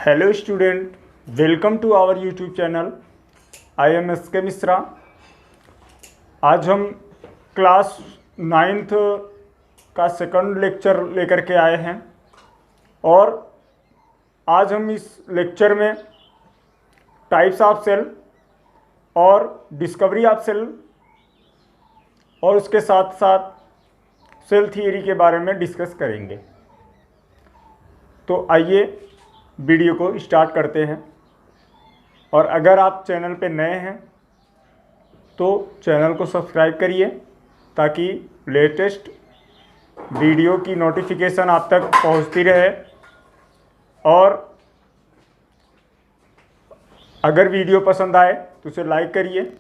Hello student, welcome to our YouTube channel. I am S K Mishra. आज हम class 9th का second lecture लेकर के आए हैं और आज हम इस लेक्चर में टाइप्स ऑफ सेल और डिस्कवरी ऑफ सेल और उसके साथ साथ सेल थियरी के बारे में डिस्कस करेंगे। तो आइए वीडियो को स्टार्ट करते हैं। और अगर आप चैनल पे नए हैं तो चैनल को सब्सक्राइब करिए ताकि लेटेस्ट वीडियो की नोटिफिकेशन आप तक पहुंचती रहे। और अगर वीडियो पसंद आए तो उसे लाइक करिए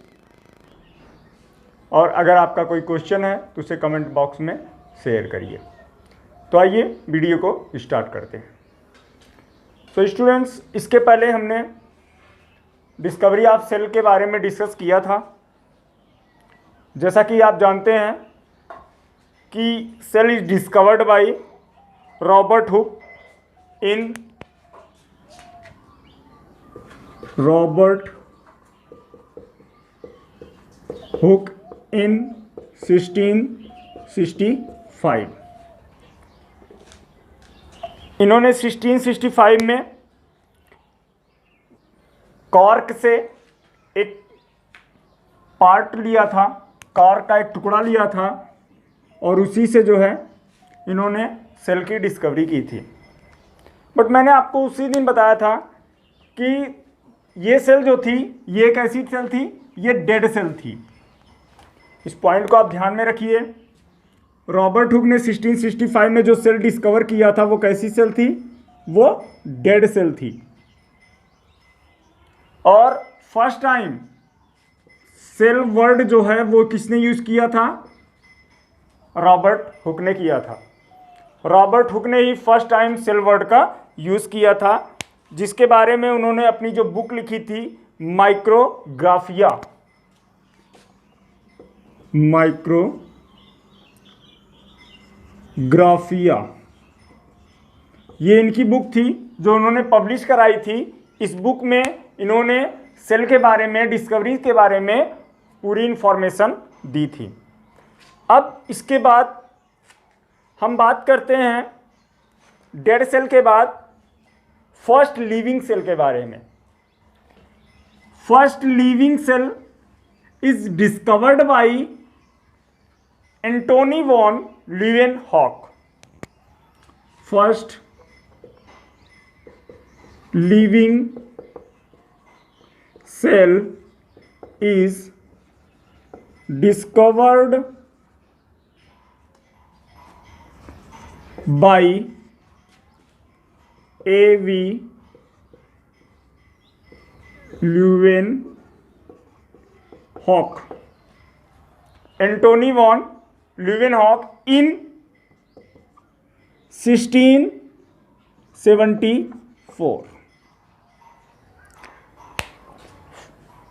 और अगर आपका कोई क्वेश्चन है तो उसे कमेंट बॉक्स में शेयर करिए। तो आइए वीडियो को स्टार्ट करते हैं। तो स्टूडेंट्स, इसके पहले हमने डिस्कवरी ऑफ सेल के बारे में डिस्कस किया था। जैसा कि आप जानते हैं कि cell is discovered by Robert Hooke in 1665। इन्होंने 1665 में कॉर्क से एक पार्ट लिया था, कॉर्क का एक टुकड़ा लिया था और उसी से जो है इन्होंने सेल की डिस्कवरी की थी। बट मैंने आपको उसी दिन बताया था कि ये सेल जो थी ये एक ऐसी सेल थी, ये डेड सेल थी। इस पॉइंट को आप ध्यान में रखिए। रॉबर्ट हुक ने 1665 में जो सेल डिस्कवर किया था वो कैसी सेल थी? वो डेड सेल थी। और फर्स्ट टाइम सेल वर्ड जो है वो किसने यूज किया था? रॉबर्ट हुक ने किया था। रॉबर्ट हुक ने ही फर्स्ट टाइम सेल वर्ड का यूज किया था, जिसके बारे में उन्होंने अपनी जो बुक लिखी थी माइक्रोग्राफिया। ये इनकी बुक थी जो उन्होंने पब्लिश कराई थी। इस बुक में इन्होंने सेल के बारे में, डिस्कवरी के बारे में पूरी इंफॉर्मेशन दी थी। अब इसके बाद हम बात करते हैं डेड सेल के बाद फर्स्ट लिविंग सेल के बारे में। First living cell is discovered by Antonie van Leeuwenhoek. First living cell is discovered by A.V. Leeuwenhoek, Antony von Leeuwenhoek in 1674।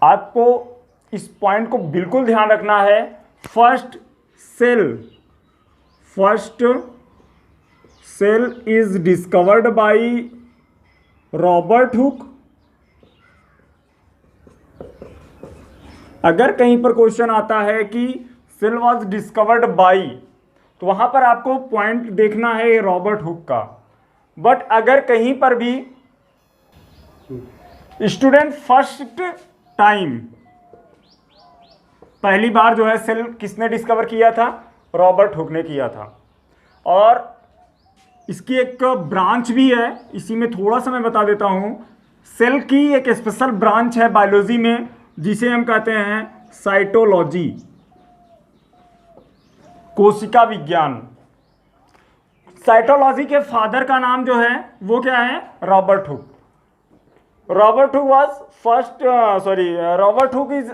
आपको इस पॉइंट को बिल्कुल ध्यान रखना है। First cell is discovered by Robert Hooke. अगर कहीं पर क्वेश्चन आता है कि सेल वाज डिस्कवर्ड बाय, तो वहां पर आपको पॉइंट देखना है रॉबर्ट हुक का। बट अगर कहीं पर भी स्टूडेंट फर्स्ट टाइम, पहली बार जो है सेल किसने डिस्कवर किया था? रॉबर्ट हुक ने किया था। और इसकी एक ब्रांच भी है, इसी में थोड़ा सा मैं बता देता हूं। सेल की एक स्पेशल ब्रांच है बायोलॉजी में जिसे हम कहते हैं साइटोलॉजी, कोशिका विज्ञान। साइटोलॉजी के फादर का नाम जो है वो क्या है? Robert Hooke. Robert Hooke is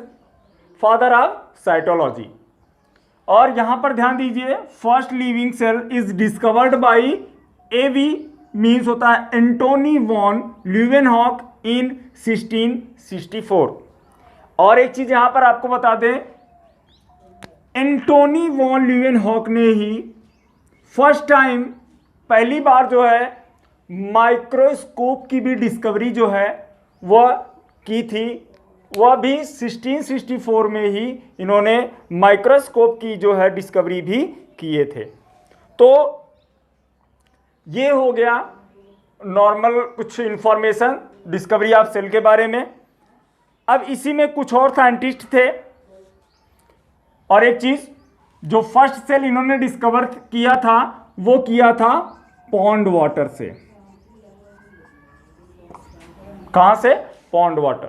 father of cytology. और यहां पर ध्यान दीजिए, first living cell is discovered by AV means होता है एंटोनी वॉन ल्यूवेनहॉक इन 1664। और एक चीज यहां पर आपको बता दें, एंटोनी वॉन लीवेनहॉक ने ही फर्स्ट टाइम, पहली बार जो है माइक्रोस्कोप की भी डिस्कवरी जो है वह की थी। वह भी 1664 में ही इन्होंने माइक्रोस्कोप की जो है डिस्कवरी भी किए थे। तो ये हो गया नॉर्मल कुछ इंफॉर्मेशन डिस्कवरी ऑफ सेल के बारे में। अब इसी में कुछ और साइंटिस्ट थे, और एक चीज जो फर्स्ट सेल इन्होंने डिस्कवर किया था वो किया था पॉन्ड वाटर से। कहां से? पॉन्ड वाटर,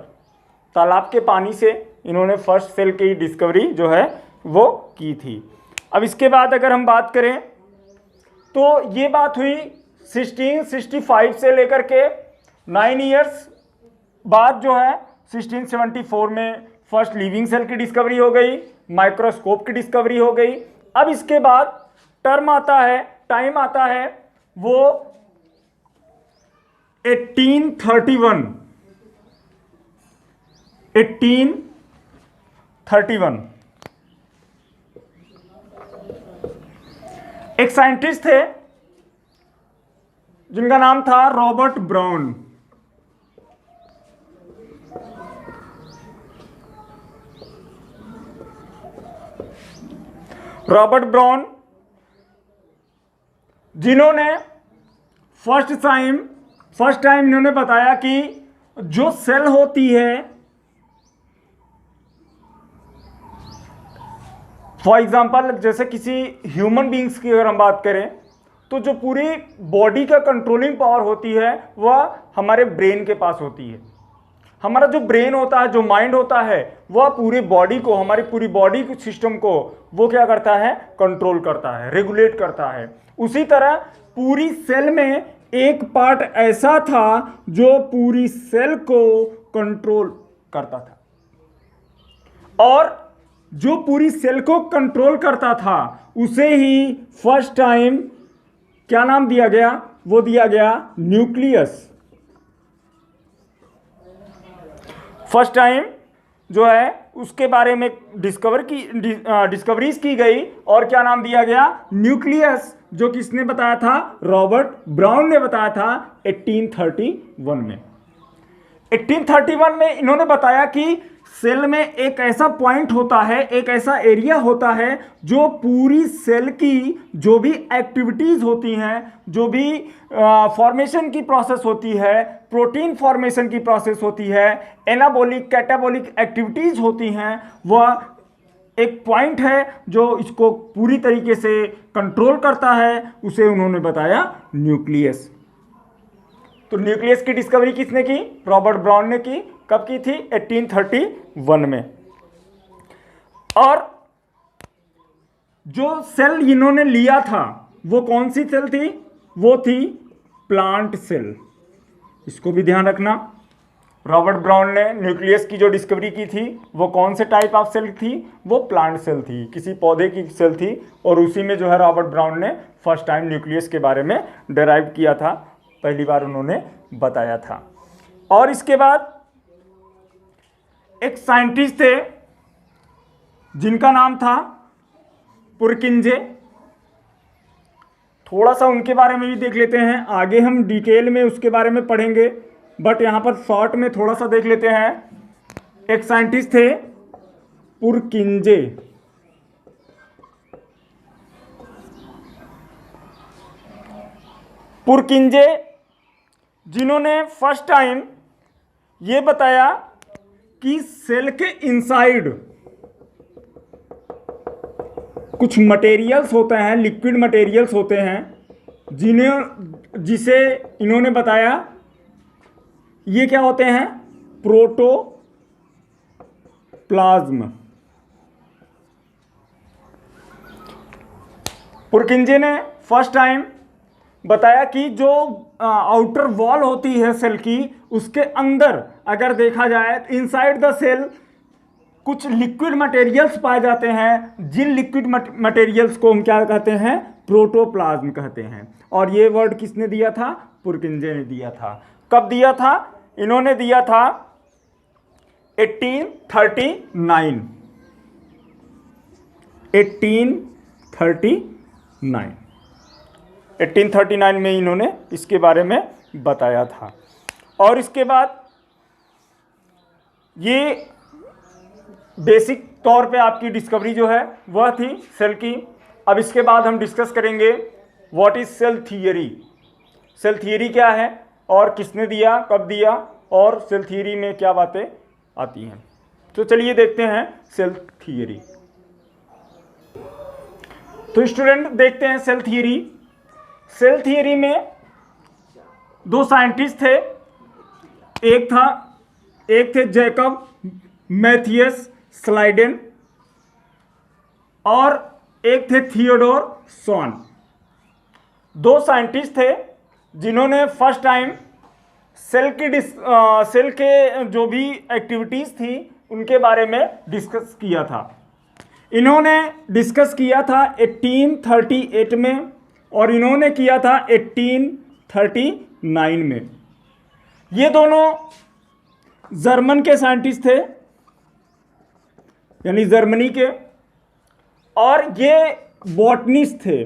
तालाब के पानी से इन्होंने फर्स्ट सेल की डिस्कवरी जो है वो की थी। अब इसके बाद अगर हम बात करें तो ये बात हुई 1665 से लेकर के 9 इयर्स बाद जो है 1674 में फर्स्ट लिविंग सेल की डिस्कवरी हो गई, माइक्रोस्कोप की डिस्कवरी हो गई। अब इसके बाद टर्म आता है, टाइम आता है वो 1831। एक साइंटिस्ट थे जिनका नाम था रॉबर्ट ब्राउन। रॉबर्ट ब्राउन जिन्होंने फर्स्ट टाइम इन्होंने बताया कि जो सेल होती है, फॉर एग्जांपल जैसे किसी ह्यूमन बींग्स की अगर हम बात करें तो जो पूरी बॉडी का कंट्रोलिंग पावर होती है वह हमारे ब्रेन के पास होती है। हमारा जो ब्रेन होता है, जो माइंड होता है, वह पूरी बॉडी को, हमारी पूरी बॉडी के सिस्टम को वो क्या करता है? कंट्रोल करता है, रेगुलेट करता है। उसी तरह पूरी सेल में एक पार्ट ऐसा था जो पूरी सेल को कंट्रोल करता था, और जो पूरी सेल को कंट्रोल करता था उसे ही फर्स्ट टाइम क्या नाम दिया गया? वो दिया गया न्यूक्लियस। फर्स्ट टाइम जो है उसके बारे में डिस्कवरीज की गई, और क्या नाम दिया गया? न्यूक्लियस। जो किसने बताया था? रॉबर्ट ब्राउन ने बताया था 1831 में। 1831 में इन्होंने बताया कि सेल में एक ऐसा पॉइंट होता है, एक ऐसा एरिया होता है जो पूरी सेल की जो भी एक्टिविटीज होती हैं, जो भी फॉर्मेशन की प्रोसेस होती है, प्रोटीन फॉर्मेशन की प्रोसेस होती है, एनाबॉलिक कैटाबॉलिक एक्टिविटीज होती हैं, वह एक पॉइंट है जो इसको पूरी तरीके से कंट्रोल करता है। उसे उन्होंने बताया न्यूक्लियस। तो न्यूक्लियस की डिस्कवरी किसने की? रॉबर्ट ब्राउन ने की। कब की थी? 1831 में। और जो सेल इन्होंने लिया था वो कौन सी सेल थी? वो थी प्लांट सेल। इसको भी ध्यान रखना। रॉबर्ट ब्राउन ने न्यूक्लियस की जो डिस्कवरी की थी वो कौन से टाइप ऑफ सेल थी? वो प्लांट सेल थी, किसी पौधे की सेल थी, और उसी में जो है रॉबर्ट ब्राउन ने फर्स्ट टाइम न्यूक्लियस के बारे में डेराइव किया था, पहली बार उन्होंने बताया था। और इसके बाद एक साइंटिस्ट थे जिनका नाम था पुरकिंजे। थोड़ा सा उनके बारे में भी देख लेते हैं, आगे हम डिटेल में उसके बारे में पढ़ेंगे, बट यहां पर शॉर्ट में थोड़ा सा देख लेते हैं। एक साइंटिस्ट थे पुरकिंजे। पुरकिंजे जिन्होंने फर्स्ट टाइम ये बताया कि सेल के इनसाइड कुछ मटेरियल्स होते हैं, लिक्विड मटेरियल्स होते हैं, जिसे इन्होंने बताया ये क्या होते हैं? प्रोटोप्लाज्म। पुरकिंजे ने फर्स्ट टाइम बताया कि जो आउटर वॉल होती है सेल की, उसके अंदर अगर देखा जाए तो इनसाइड द सेल कुछ लिक्विड मटेरियल्स पाए जाते हैं, जिन लिक्विड मटेरियल्स को हम क्या कहते हैं? प्रोटोप्लाज्म कहते हैं। और ये वर्ड किसने दिया था? पुरकिंजे ने दिया था। कब दिया था? इन्होंने दिया था 1839 1839 में इन्होंने इसके बारे में बताया था। और इसके बाद ये बेसिक तौर पे आपकी डिस्कवरी जो है वह थी सेल की। अब इसके बाद हम डिस्कस करेंगे what is cell theory. Cell theory क्या है और किसने दिया, कब दिया, और सेल थियरी में क्या बातें आती हैं। तो चलिए देखते हैं सेल थियरी। तो स्टूडेंट देखते हैं सेल थियरी। सेल थियरी में दो साइंटिस्ट थे, एक थे जैकब मैथियस स्लाइडेन और एक थे थियोडोर स्वान। दो साइंटिस्ट थे जिन्होंने फर्स्ट टाइम सेल के जो भी एक्टिविटीज़ थी उनके बारे में डिस्कस किया था। इन्होंने डिस्कस किया था 1838 में और इन्होंने किया था 1839 में। ये दोनों जर्मन के साइंटिस्ट थे, यानी जर्मनी के, और ये बॉटनिस्ट थे।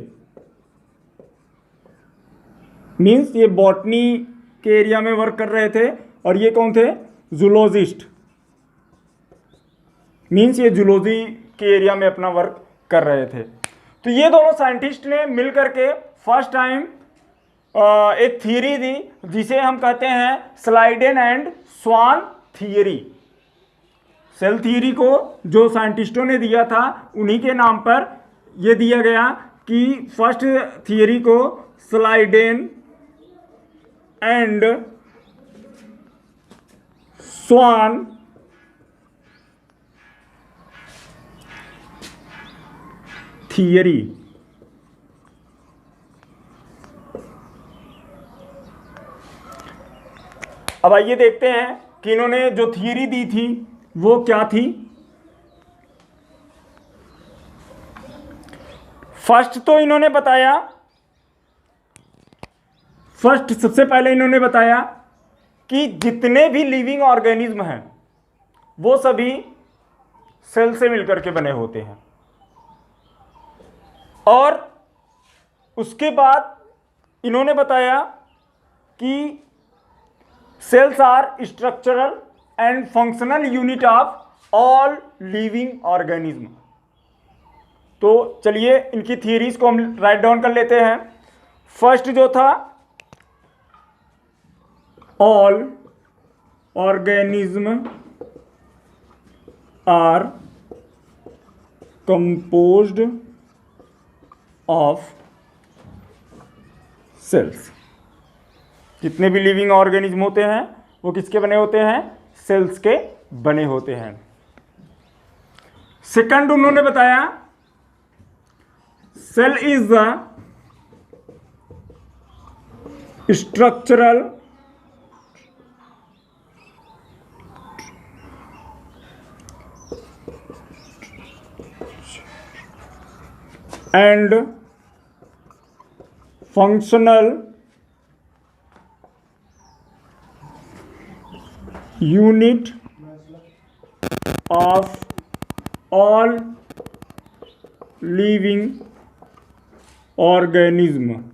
मीन्स ये बॉटनी के एरिया में वर्क कर रहे थे। और ये कौन थे? जूलॉजिस्ट। मीन्स ये जूलॉजी के एरिया में अपना वर्क कर रहे थे। तो ये दोनों साइंटिस्ट ने मिलकर के फर्स्ट टाइम एक थियरी दी जिसे हम कहते हैं Schleiden and Schwann theory. Cell theory को जो साइंटिस्टों ने दिया था उन्हीं के नाम पर यह दिया गया कि फर्स्ट थियरी को स्लाइडेन एंड स्वान थियरी। अब आइए देखते हैं कि इन्होंने जो थियरी दी थी वो क्या थी। फर्स्ट तो इन्होंने बताया, सबसे पहले इन्होंने बताया कि जितने भी लिविंग ऑर्गेनिज्म हैं वो सभी सेल से मिलकर के बने होते हैं। और उसके बाद इन्होंने बताया कि cells are structural and functional unit of all living organism. तो चलिए इनकी थियरीज को हम राइट डाउन कर लेते हैं। फर्स्ट जो था, all organism are composed of cells. जितने भी लिविंग ऑर्गेनिज्म होते हैं वो किसके बने होते हैं? सेल्स के बने होते हैं। सेकंड उन्होंने बताया cell is the structural and functional unit of all living organism.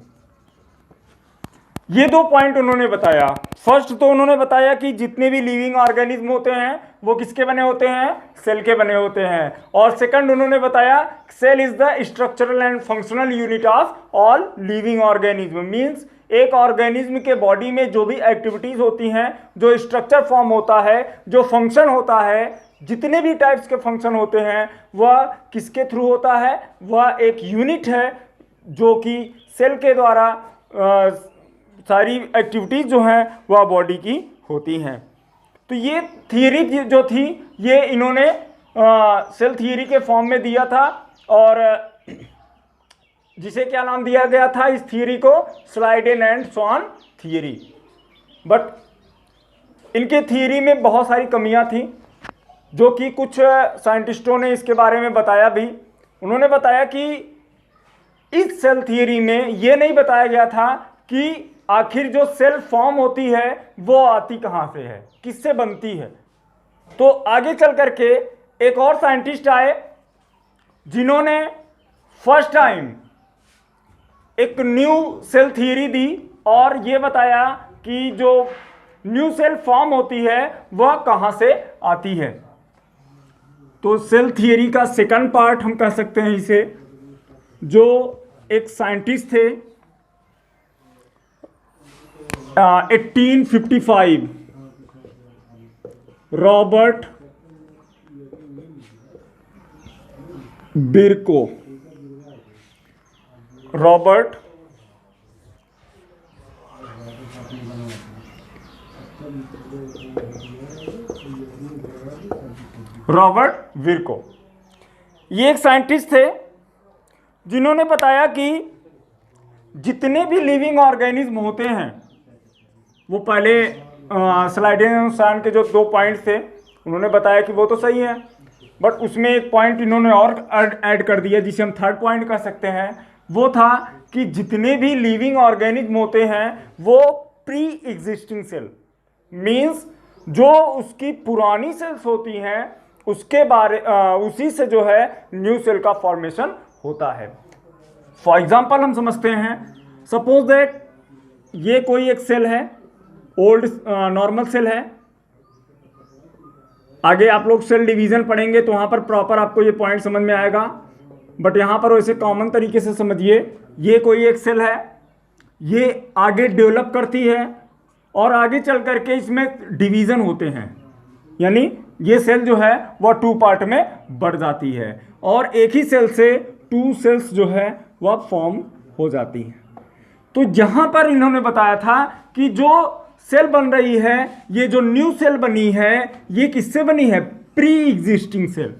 ये दो पॉइंट उन्होंने बताया। फर्स्ट तो उन्होंने बताया कि जितने भी लिविंग ऑर्गेनिज्म होते हैं वो किसके बने होते हैं? सेल के बने होते हैं। और सेकंड उन्होंने बताया cell is the structural and functional unit of all living organism. Means एक ऑर्गेनिज्म के बॉडी में जो भी एक्टिविटीज होती हैं, जो स्ट्रक्चर फॉर्म होता है, जो फंक्शन होता है, जितने भी टाइप्स के फंक्शन होते हैं वह किसके थ्रू होता है? वह एक यूनिट है जो कि सेल के द्वारा सारी एक्टिविटीज जो हैं वह बॉडी की होती हैं। तो ये थियरी जो थी ये इन्होंने सेल थियरी के फॉर्म में दिया था और जिसे क्या नाम दिया गया था इस थियरी को? Schleiden and Schwann theory. But इनके थियरी में बहुत सारी कमियां थी जो कि कुछ साइंटिस्टों ने इसके बारे में बताया भी। उन्होंने बताया कि इस सेल थियरी में ये नहीं बताया गया था कि आखिर जो सेल फॉर्म होती है वो आती कहाँ से है, किससे बनती है। तो आगे चल करके एक और साइंटिस्ट आए जिन्होंने फर्स्ट टाइम एक न्यू सेल थ्योरी दी और ये बताया कि जो न्यू सेल फॉर्म होती है वह कहां से आती है। तो सेल थ्योरी का सेकंड पार्ट हम कह सकते हैं इसे, जो एक साइंटिस्ट थे 1855 रॉबर्ट बिरको। रॉबर्ट बिरको ये एक साइंटिस्ट थे जिन्होंने बताया कि जितने भी लिविंग ऑर्गेनिज्म होते हैं, वो पहले स्लाइडेन के जो 2 पॉइंट्स थे उन्होंने बताया कि वो तो सही है, बट उसमें एक पॉइंट इन्होंने और ऐड कर दिया जिसे हम थर्ड पॉइंट कह सकते हैं। वो था कि जितने भी लिविंग ऑर्गेनिज्म होते हैं वो प्री एग्जिस्टिंग सेल, मीन्स जो उसकी पुरानी सेल्स होती हैं उसके उसी से जो है न्यू सेल का फॉर्मेशन होता है। फॉर एग्जाम्पल हम समझते हैं, सपोज दैट ये कोई एक सेल है, ओल्ड नॉर्मल सेल है। आगे आप लोग सेल डिवीजन पढ़ेंगे तो वहां पर प्रॉपर आपको ये पॉइंट समझ में आएगा, बट यहां पर वैसे कॉमन तरीके से समझिए। ये कोई एक सेल है, ये आगे डेवलप करती है और आगे चल करके इसमें डिवीजन होते हैं, यानी ये सेल जो है वह 2 पार्ट में बढ़ जाती है और एक ही सेल से 2 सेल्स जो है वह फॉर्म हो जाती है। तो जहां पर इन्होंने बताया था कि जो सेल बन रही है, ये जो न्यू सेल बनी है, ये किससे बनी है? प्री एग्जिस्टिंग सेल,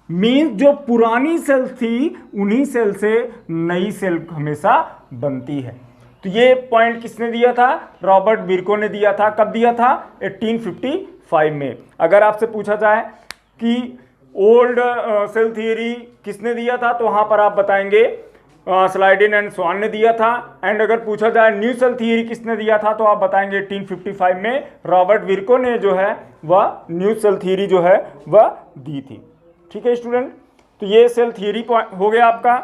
मीन्स जो पुरानी सेल थी उन्हीं सेल से नई सेल हमेशा बनती है। तो ये पॉइंट किसने दिया था? रॉबर्ट बिरको ने दिया था। कब दिया था? 1855 में। अगर आपसे पूछा जाए कि ओल्ड सेल थ्योरी किसने दिया था, तो वहां पर आप बताएंगे स्लाइडेन एंड स्वान ने दिया था। एंड अगर पूछा जाए न्यू सेल थ्योरी किसने दिया था, तो आप बताएंगे 1855 में रॉबर्ट बिरको ने जो है वह न्यू सेल थ्योरी जो है वह दी थी। ठीक है स्टूडेंट, तो ये सेल थ्योरी हो गया आपका।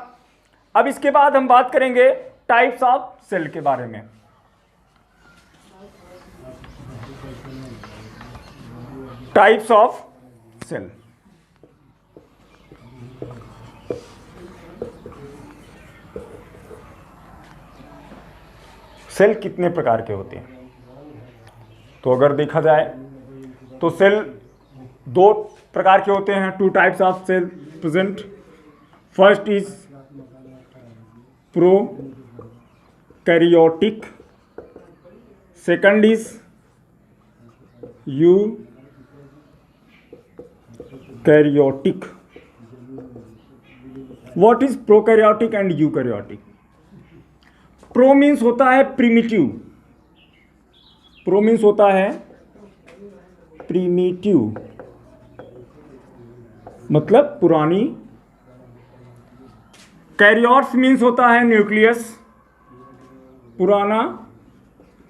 अब इसके बाद हम बात करेंगे टाइप्स ऑफ सेल के बारे में। Types of cell. सेल कितने प्रकार के होते हैं? तो अगर देखा जाए तो सेल 2 प्रकार के होते हैं। 2 types of cell present. First is prokaryotic, second is eukaryotic. What is prokaryotic and eukaryotic? Pro means होता है प्रीमिटिव, प्रो मीन्स होता है प्रीमिटिव मतलब पुरानी। कैरियोट्स मीन्स होता है न्यूक्लियस, पुराना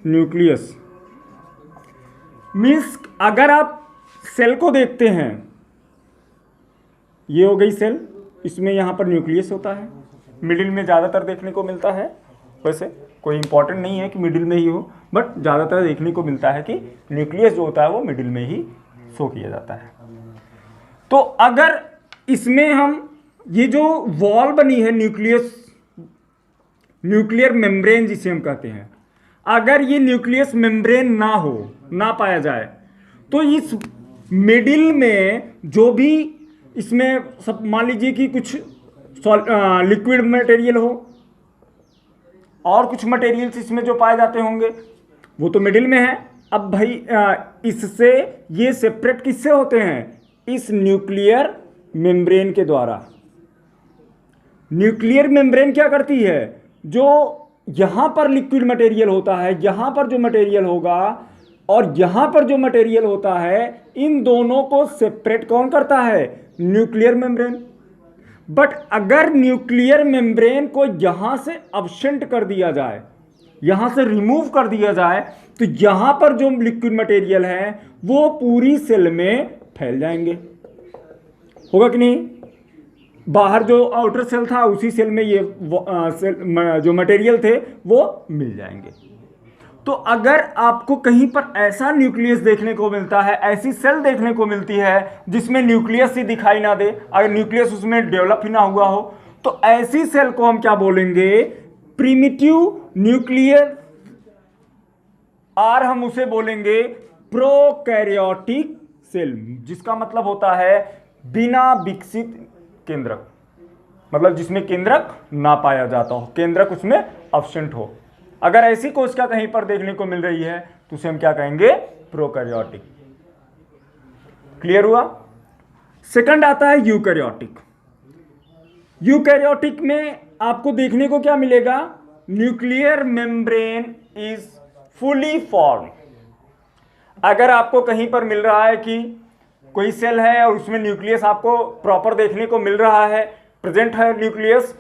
न्यूक्लियस। मीन्स अगर आप सेल को देखते हैं, ये हो गई सेल, इसमें यहां पर न्यूक्लियस होता है, मिडिल में ज़्यादातर देखने को मिलता है। वैसे कोई इंपॉर्टेंट नहीं है कि मिडिल में ही हो, बट ज़्यादातर देखने को मिलता है कि न्यूक्लियस जो होता है वो मिडिल में ही शो किया जाता है। तो अगर इसमें हम ये जो वॉल बनी है न्यूक्लियर मेम्ब्रेन जिसे हम कहते हैं, अगर ये न्यूक्लियस मेम्ब्रेन ना हो, ना पाया जाए, तो इस मिडिल में जो भी इसमें सब मान लीजिए कि कुछ लिक्विड मटेरियल हो और कुछ मटेरियल्स इसमें जो पाए जाते होंगे वो तो मिडिल में है। अब भाई इससे ये सेपरेट किससे होते हैं? इस न्यूक्लियर मेम्ब्रेन के द्वारा। न्यूक्लियर मेम्ब्रेन क्या करती है? जो यहां पर लिक्विड मटेरियल होता है, यहां पर जो मटेरियल होगा और यहां पर जो मटेरियल होता है, इन दोनों को सेपरेट कौन करता है? Nuclear membrane. बट अगर न्यूक्लियर मेम्ब्रेन को यहां से अब्सेंट कर दिया जाए, यहां से रिमूव कर दिया जाए, तो यहां पर जो लिक्विड मटेरियल है वो पूरी सेल में फैल जाएंगे। होगा कि नहीं? बाहर जो आउटर सेल था उसी सेल में ये जो मटेरियल थे वो मिल जाएंगे। तो अगर आपको कहीं पर ऐसा न्यूक्लियस देखने को मिलता है, ऐसी सेल देखने को मिलती है जिसमें न्यूक्लियस ही दिखाई ना दे, अगर न्यूक्लियस उसमें डेवलप ही ना हुआ हो, तो ऐसी सेल को हम क्या बोलेंगे? प्रिमिटिव न्यूक्लियर, और हम उसे बोलेंगे प्रोकैरियोटिक सेल, जिसका मतलब होता है बिना विकसित केंद्रक, मतलब जिसमें केंद्रक ना पाया जाता हो, केंद्रक उसमें एब्सेंट हो। अगर ऐसी कोशिका कहीं पर देखने को मिल रही है तो उसे हम क्या कहेंगे? प्रोकैरियोटिक। क्लियर हुआ? सेकंड आता है यूकैरियोटिक। यूकैरियोटिक में आपको देखने को क्या मिलेगा? Nuclear membrane is fully form. अगर आपको कहीं पर मिल रहा है कि कोई सेल है और उसमें न्यूक्लियस आपको प्रॉपर देखने को मिल रहा है, प्रेजेंट है न्यूक्लियस,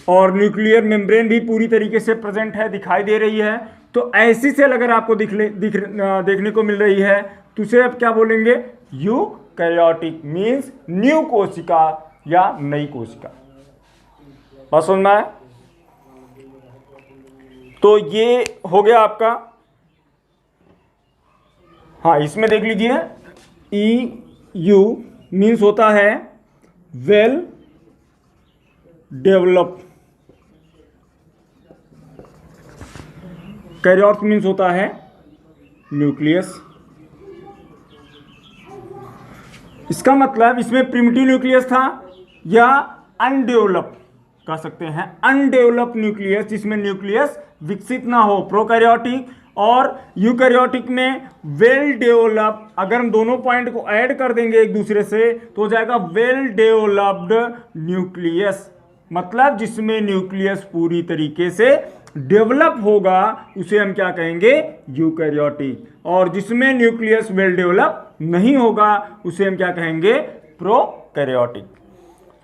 और न्यूक्लियर मेम्ब्रेन भी पूरी तरीके से प्रेजेंट है, दिखाई दे रही है, तो ऐसी सेल अगर आपको देखने को मिल रही है तो उसे आप क्या बोलेंगे? यूकैरियोटिक, मीन्स न्यू कोशिका या नई कोशिका। बात समझ में आया? तो ये हो गया आपका। हाँ, इसमें देख लीजिए, EU मीन्स होता है वेल डेवलप, कैरियोट मीन्स होता है न्यूक्लियस। इसका मतलब इसमें प्रिमिटिव न्यूक्लियस था या अनडेवलप कह सकते हैं, अनडेवलप न्यूक्लियस, जिसमें न्यूक्लियस विकसित ना हो, प्रोकैरियोटिक। और यूकैरियोटिक में वेल डेवलप, अगर हम दोनों पॉइंट को ऐड कर देंगे एक दूसरे से तो हो जाएगा वेल डेवलप्ड न्यूक्लियस, मतलब जिसमें न्यूक्लियस पूरी तरीके से डेवलप होगा उसे हम क्या कहेंगे? यूकैरियोटिक। और जिसमें न्यूक्लियस वेल डेवलप नहीं होगा उसे हम क्या कहेंगे? प्रोकैरियोटिक।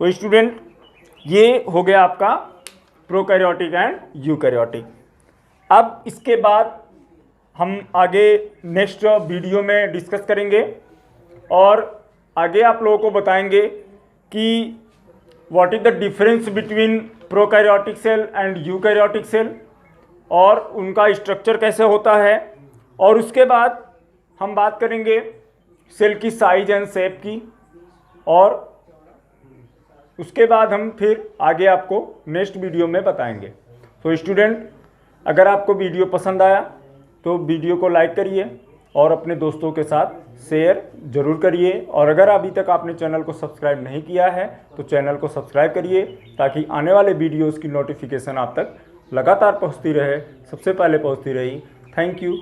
तो स्टूडेंट, ये हो गया आपका प्रोकैरियोटिक एंड यूकैरियोटिक। अब इसके बाद हम आगे नेक्स्ट वीडियो में डिस्कस करेंगे और आगे आप लोगों को बताएंगे कि what is the difference between prokaryotic cell and eukaryotic cell, और उनका स्ट्रक्चर कैसे होता है। और उसके बाद हम बात करेंगे सेल की साइज एंड शेप की, और उसके बाद हम फिर आगे आपको नेक्स्ट वीडियो में बताएंगे। तो स्टूडेंट, अगर आपको वीडियो पसंद आया तो वीडियो को लाइक करिए और अपने दोस्तों के साथ शेयर जरूर करिए। और अगर अभी तक आपने चैनल को सब्सक्राइब नहीं किया है तो चैनल को सब्सक्राइब करिए, ताकि आने वाले वीडियोस की नोटिफिकेशन आप तक लगातार पहुंचती रहे, सबसे पहले पहुंचती रही। Thank you.